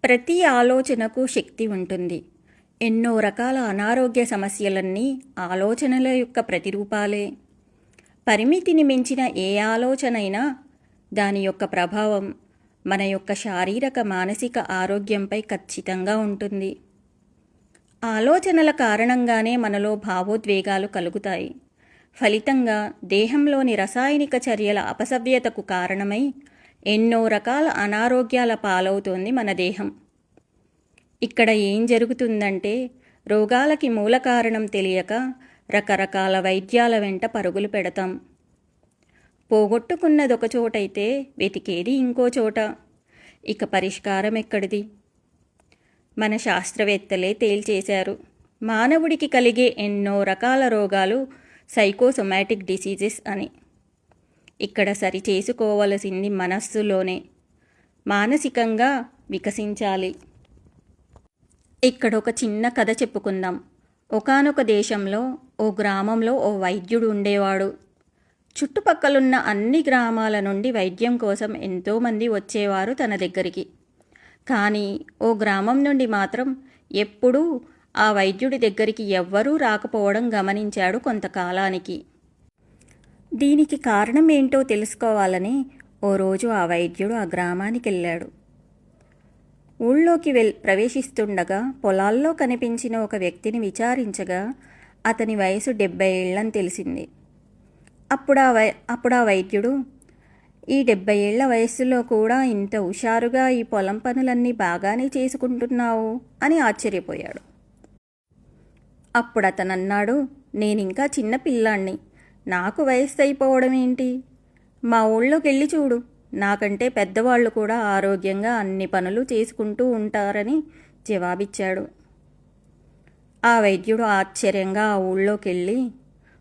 ప్రతి ఆలోచనకు శక్తి ఉంటుంది. ఎన్నో రకాల అనారోగ్య సమస్యలన్నీ ఆలోచనల యొక్క ప్రతిరూపాలే. పరిమితిని మించిన ఏ ఆలోచనైనా దాని యొక్క ప్రభావం మన యొక్క శారీరక మానసిక ఆరోగ్యంపై ఖచ్చితంగా ఉంటుంది. ఆలోచనల కారణంగానే మనలో భావోద్వేగాలు కలుగుతాయి. ఫలితంగా దేహంలోని రసాయనిక చర్యల అపసవ్యతకు కారణమై ఎన్నో రకాల అనారోగ్యాల పాలవుతోంది మన దేహం. ఇక్కడ ఏం జరుగుతుందంటే, రోగాలకి మూల కారణం తెలియక రకరకాల వైద్యాల వెంట పరుగులు పెడతాం. పోగొట్టుకున్నదొక చోటైతే వెతికేది ఇంకో చోట. ఇక పరిష్కారం ఎక్కడిది? మన శాస్త్రవేత్తలే తేల్చేశారు. మానవుడికి కలిగే ఎన్నో రకాల రోగాలు సైకోసొమాటిక్ డిసీజెస్ అని. ఇక్కడ సరి చేసుకోవలసింది మనస్సులోనే. మానసికంగా వికసించాలి. ఇక్కడ ఒక చిన్న కథ చెప్పుకుందాం. ఒకానొక దేశంలో ఓ గ్రామంలో ఓ వైద్యుడు ఉండేవాడు. చుట్టుపక్కలున్న అన్ని గ్రామాల నుండి వైద్యం కోసం ఎంతోమంది వచ్చేవారు తన దగ్గరికి. కానీ ఓ గ్రామం నుండి మాత్రం ఎప్పుడూ ఆ వైద్యుడి దగ్గరికి ఎవ్వరూ రాకపోవడం గమనించాడు కొంతకాలానికి. దీనికి కారణం ఏంటో తెలుసుకోవాలని ఓ రోజు ఆ వైద్యుడు ఆ గ్రామానికి వెళ్ళాడు. ఊళ్ళోకి ప్రవేశిస్తుండగా పొలాల్లో కనిపించిన ఒక వ్యక్తిని విచారించగా అతని వయసు 70 ఏళ్ళని తెలిసింది. అప్పుడు ఆ వైద్యుడు, ఈ 70 ఏళ్ల వయస్సులో కూడా ఇంత హుషారుగా ఈ పొలం పనులన్నీ బాగానే చేసుకుంటున్నావు అని ఆశ్చర్యపోయాడు. అప్పుడు అతను అన్నాడు, నేనింకా చిన్న పిల్లాణ్ణి, నాకు వయస్సు అయిపోవడం ఏంటి? మా ఊళ్ళోకి వెళ్ళి చూడు, నాకంటే పెద్దవాళ్ళు కూడా ఆరోగ్యంగా అన్ని పనులు చేసుకుంటూ ఉంటారని జవాబిచ్చాడు. ఆ వైద్యుడు ఆశ్చర్యంగా ఆ ఊళ్ళోకి వెళ్ళి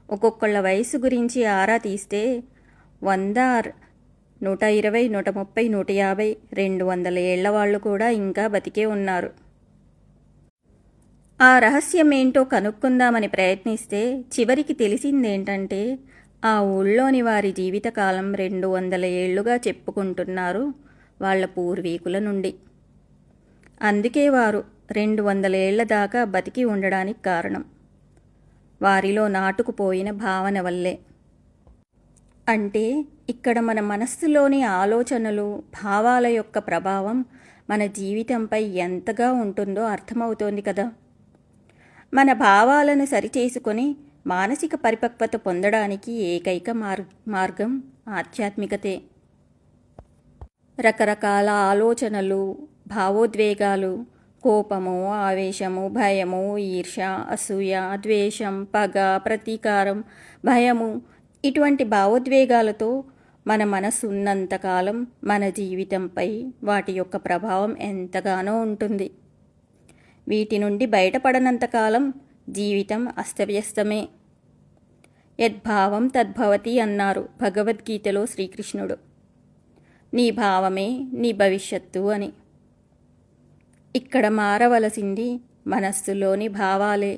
ఒక్కొక్కళ్ళ వయసు గురించి ఆరా తీస్తే 100, 120, 130, 150, 200 ఏళ్ల వాళ్ళు కూడా ఇంకా బతికే ఉన్నారు. ఆ రహస్యం ఏంటో కనుక్కుందామని ప్రయత్నిస్తే చివరికి తెలిసిందేంటంటే, ఆ ఊళ్ళోని వారి జీవితకాలం 200 ఏళ్లుగా చెప్పుకుంటున్నారు వాళ్ళ పూర్వీకుల నుండి. అందుకే వారు 200 ఏళ్ల దాకా బతికి ఉండడానికి కారణం వారిలో నాటుకుపోయిన భావన వల్లే. అంటే ఇక్కడ మన మనస్సులోని ఆలోచనలు, భావాల యొక్క ప్రభావం మన జీవితంపై ఎంతగా ఉంటుందో అర్థమవుతోంది కదా. మన భావాలను సరిచేసుకొని మానసిక పరిపక్వత పొందడానికి ఏకైక మార్గం ఆధ్యాత్మికతే. రకరకాల ఆలోచనలు, భావోద్వేగాలు, కోపము, ఆవేశము, భయము, ఈర్ష్య, అసూయ, ద్వేషం, పగ, ప్రతీకారం, భయము, ఇటువంటి భావోద్వేగాలతో మన మనసు ఉన్నంతకాలం మన జీవితంపై వాటి యొక్క ప్రభావం ఎంతగానో ఉంటుంది. వీటి నుండి బయటపడనంతకాలం జీవితం అస్తవ్యస్తమే. యద్భావం తద్భవతి అన్నారు భగవద్గీతలో శ్రీకృష్ణుడు. నీ భావమే నీ భవిష్యత్తు అని. ఇక్కడ మారవలసింది మనస్సులోని భావాలే.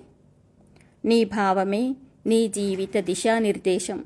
నీ భావమే నీ జీవిత దిశానిర్దేశం.